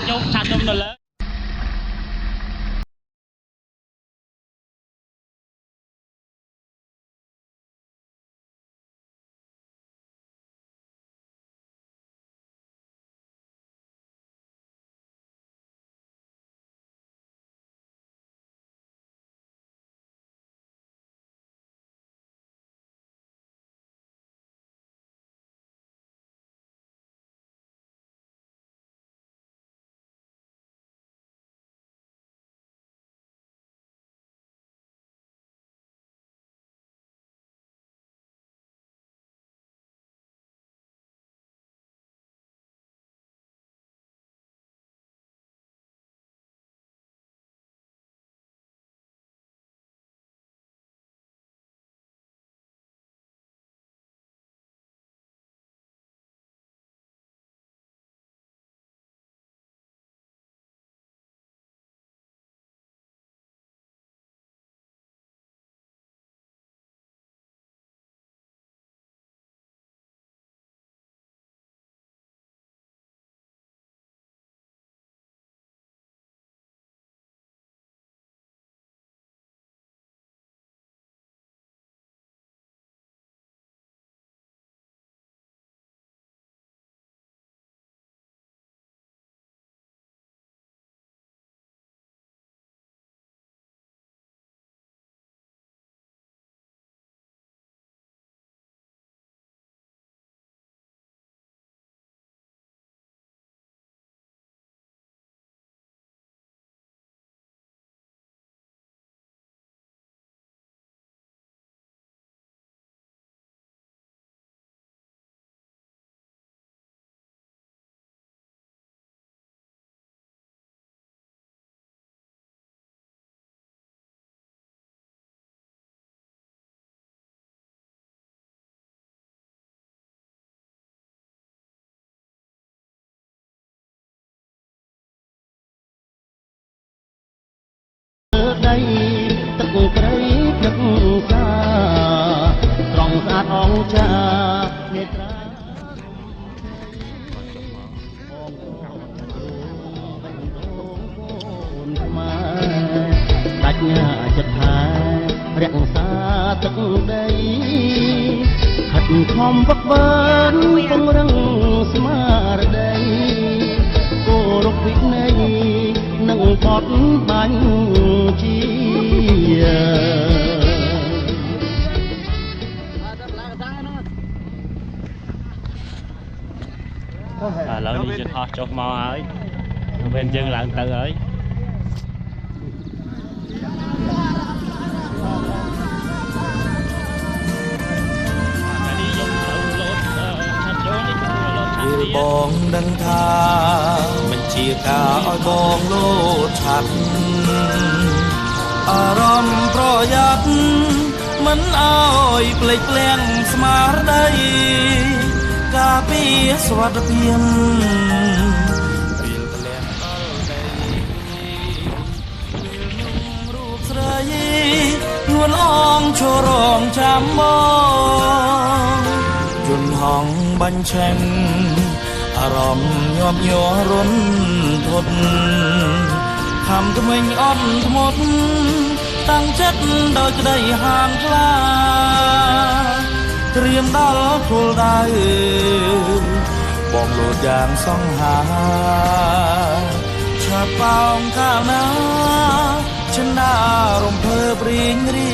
nhôm chặt nhôm nó lớn đây tất cây đất xa tròn sát ông cha nét ra đạch chật thái rạng xa tất đây hạt khom vấp bên phong răng smar đây cô rục vịt này nâng bọt bánh chia lỡ đi cho thọ chột mò ấy bên chân là tự ấy bong đăng tha mình chia cả oi bong lô chặt rом proยัดมันอ้อยเปลกแปลงสมาร์ได้กาปีสวัสดิ์เพียงเปลี่ยนแปลงได้รูปสระยีนวลอ่องโชรองจำมองจุนห้องบัญชังอารมณ์ยอบยัวรุนทนคำทำไมอ่อนหมดตั้งจัดโดยจะได้ห่างคลาเตรียมดอลคูลได้บอกโหลดอย่างซ่องหาชาเป่าข้าวนาฉันน่ารมเพอปริงรี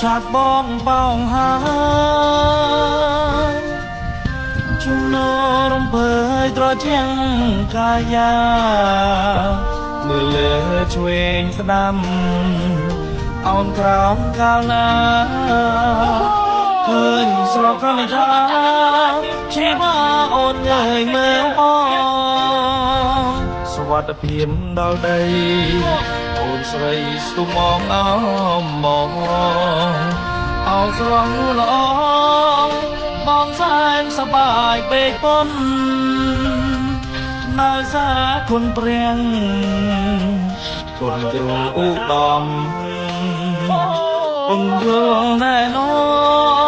ឆាតបងប៉ោងហាជំនោរំភើយត្រជាំងកាយាមើលលើឆ្វេងស្ដាំអោនក្រោមកាលណាឃើញស្រកនិថាជាបាអូនញ៉ៃមើលអងសុវត្ថិភាពដល់ដីអូនស្រីស្ទុំមងអមបងអោស្រងល្អបងសែនសប្បាយពេកប៉ុននៅសាគុណព្រះគុណគ្រូឧត្តមពងយល់ណែន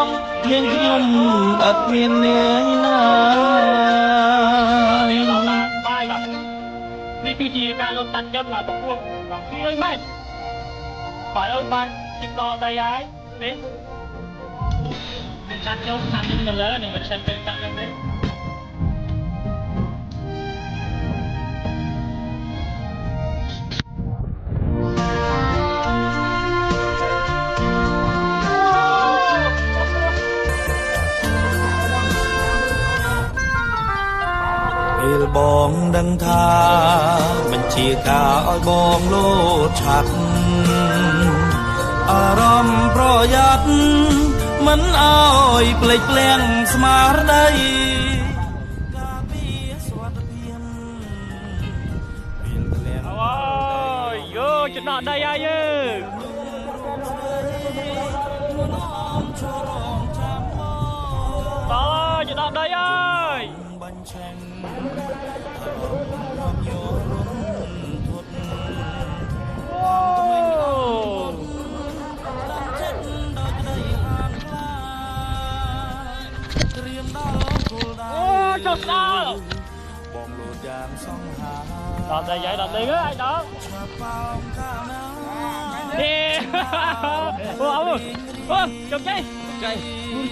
ងយើងខ្ញុំអត់មាននាយណានេះគឺជាការលុបតាត់ចិត្តមកប្រគួតដល់គ្នាមែនបើអើបានជិះដល់ដីហើយនេះចាត់យកតាត់នឹងលើនឹងមិនឆែកពេលតាត់នេះពេលបងដឹងថាបញ្ជាការឲ្យបងលោតឆាត់អារម្មណ៍ប្រយ័ត្នមិនឲ្យភ្លេចភ្លាំងស្មារតីការពារសុវត្ថិភាពមានភ្លាំងអូយយោចំណោះដីហើយយើងតើចំណោះដីហើយបាញ់ឆេងចុះដល់បងលោតយ៉ាងសង្ហាដល់តែយាយដល់លេងអើយដល់នេះអូអូជុំចៃ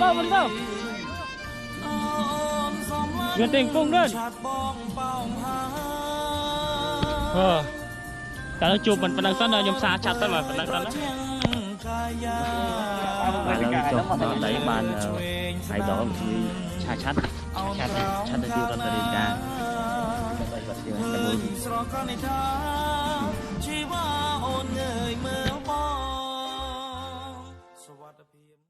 មុនទៅមានតែគង់nữaតែជួបមិនប៉ុណ្ណឹងសិនខ្ញុំសារឆាត់ទៅមកប៉ុណ្ណឹងសិនណាបាទឡើងចុះដល់ដីបានអាយដលឆាឆាត់ទៅទីរដ្ឋាភិបាលដើម្បីបាត់ជាស្រកនិថាជីវ៉ាអូនងើយមើលបងសុវត្ថិភាព